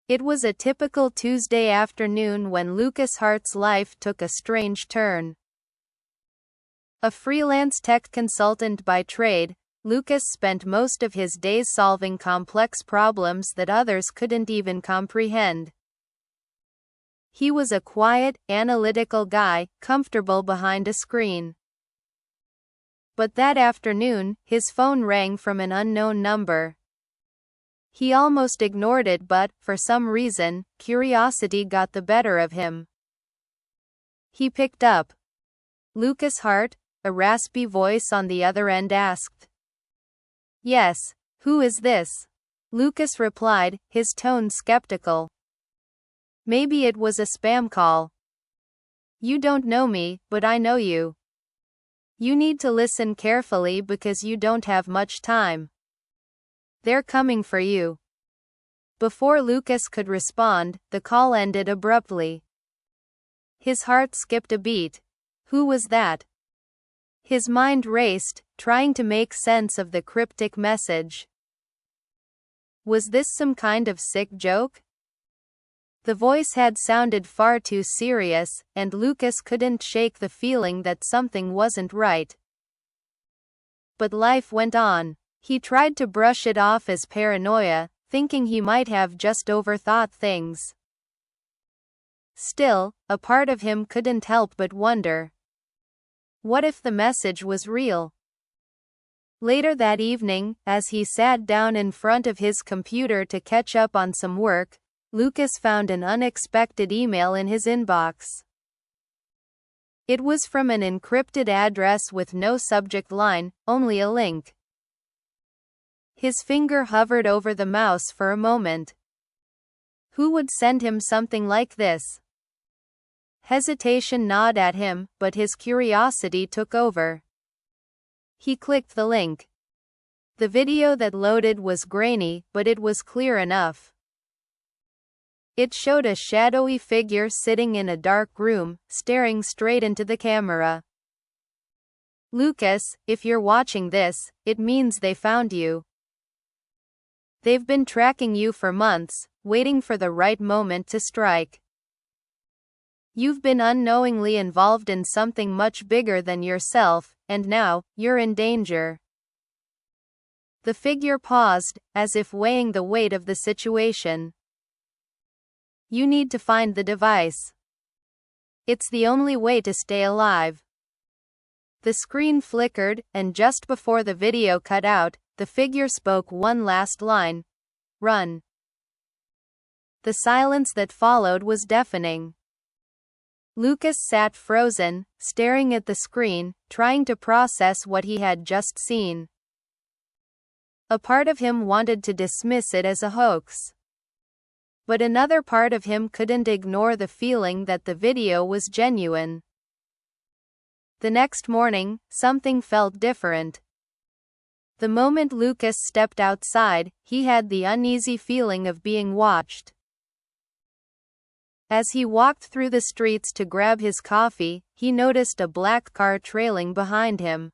It was a typical Tuesday afternoon when Lucas Hart's life took a strange turn. A freelance tech consultant by trade, Lucas spent most of his days solving complex problems that others couldn't even comprehend. He was a quiet, analytical guy, comfortable behind a screen. But that afternoon, his phone rang from an unknown number. He almost ignored it, but, for some reason, curiosity got the better of him. He picked up. "Lucas Hart?" a raspy voice on the other end asked. "Yes. Who is this?" Lucas replied, his tone skeptical. "Maybe it was a spam call." "You don't know me, but I know you. You need to listen carefully because you don't have much time. They're coming for you." Before Lucas could respond, the call ended abruptly. His heart skipped a beat. Who was that? His mind raced, trying to make sense of the cryptic message. Was this some kind of sick joke? The voice had sounded far too serious, and Lucas couldn't shake the feeling that something wasn't right. But life went on. He tried to brush it off as paranoia, thinking he might have just overthought things. Still, a part of him couldn't help but wonder. What if the message was real? Later that evening, as he sat down in front of his computer to catch up on some work, Lucas found an unexpected email in his inbox. It was from an encrypted address with no subject line, only a link. His finger hovered over the mouse for a moment. Who would send him something like this? Hesitation gnawed at him, but his curiosity took over. He clicked the link. The video that loaded was grainy, but it was clear enough. It showed a shadowy figure sitting in a dark room, staring straight into the camera. "Lucas, if you're watching this, it means they found you. They've been tracking you for months, waiting for the right moment to strike. You've been unknowingly involved in something much bigger than yourself, and now, you're in danger." The figure paused, as if weighing the weight of the situation. "You need to find the device. It's the only way to stay alive." The screen flickered, and just before the video cut out, the figure spoke one last line. "Run." The silence that followed was deafening. Lucas sat frozen, staring at the screen, trying to process what he had just seen. A part of him wanted to dismiss it as a hoax. But another part of him couldn't ignore the feeling that the video was genuine. The next morning, something felt different. The moment Lucas stepped outside, he had the uneasy feeling of being watched. As he walked through the streets to grab his coffee, he noticed a black car trailing behind him.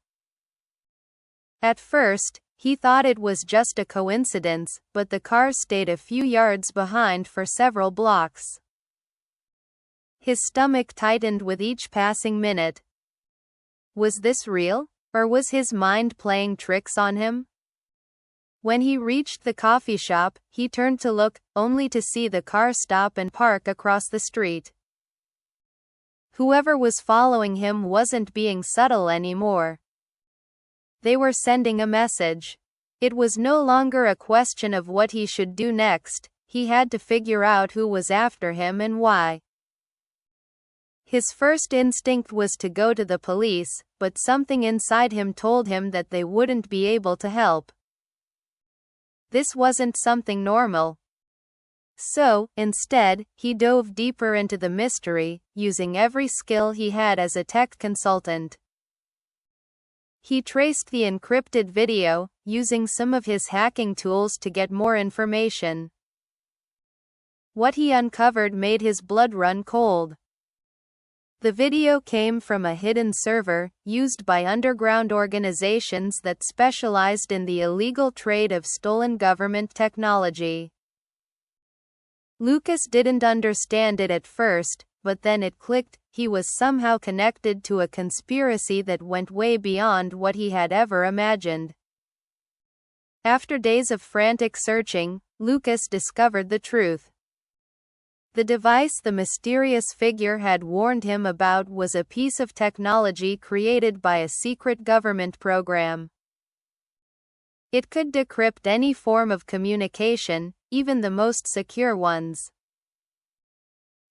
At first, he thought it was just a coincidence, but the car stayed a few yards behind for several blocks. His stomach tightened with each passing minute. Was this real? Or was his mind playing tricks on him? When he reached the coffee shop, he turned to look, only to see the car stop and park across the street. Whoever was following him wasn't being subtle anymore. They were sending a message. It was no longer a question of what he should do next, he had to figure out who was after him and why. His first instinct was to go to the police, but something inside him told him that they wouldn't be able to help. This wasn't something normal. So, instead, he dove deeper into the mystery, using every skill he had as a tech consultant. He traced the encrypted video, using some of his hacking tools to get more information. What he uncovered made his blood run cold. The video came from a hidden server, used by underground organizations that specialized in the illegal trade of stolen government technology. Lucas didn't understand it at first, but then it clicked. He was somehow connected to a conspiracy that went way beyond what he had ever imagined. After days of frantic searching, Lucas discovered the truth. The device the mysterious figure had warned him about was a piece of technology created by a secret government program. It could decrypt any form of communication, even the most secure ones.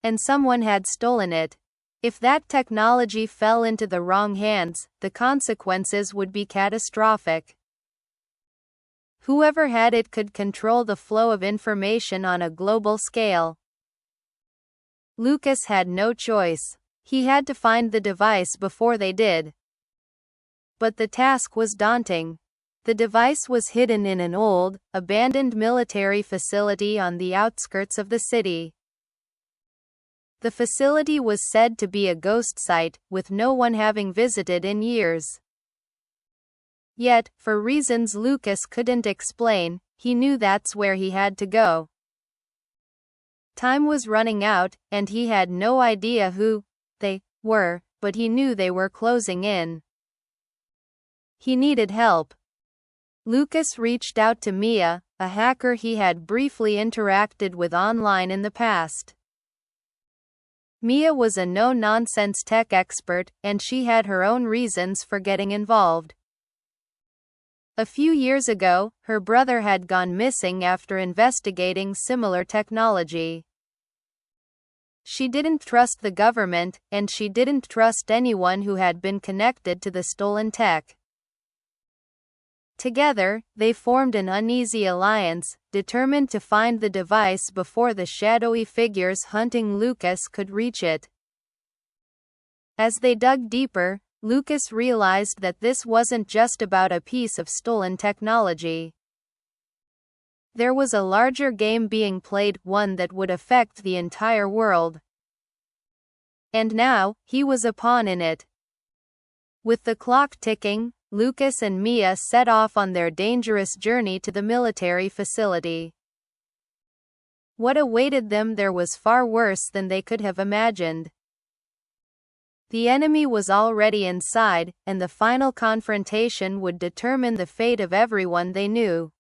And someone had stolen it. If that technology fell into the wrong hands, the consequences would be catastrophic. Whoever had it could control the flow of information on a global scale. Lucas had no choice. He had to find the device before they did. But the task was daunting. The device was hidden in an old, abandoned military facility on the outskirts of the city. The facility was said to be a ghost site, with no one having visited in years. Yet, for reasons Lucas couldn't explain, he knew that's where he had to go. Time was running out, and he had no idea who they were, but he knew they were closing in. He needed help. Lucas reached out to Mia, a hacker he had briefly interacted with online in the past. Mia was a no-nonsense tech expert, and she had her own reasons for getting involved. A few years ago, her brother had gone missing after investigating similar technology. She didn't trust the government, and she didn't trust anyone who had been connected to the stolen tech. Together, they formed an uneasy alliance, determined to find the device before the shadowy figures hunting Lucas could reach it. As they dug deeper, Lucas realized that this wasn't just about a piece of stolen technology. There was a larger game being played, one that would affect the entire world. And now, he was a pawn in it. With the clock ticking, Lucas and Mia set off on their dangerous journey to the military facility. What awaited them there was far worse than they could have imagined. The enemy was already inside, and the final confrontation would determine the fate of everyone they knew.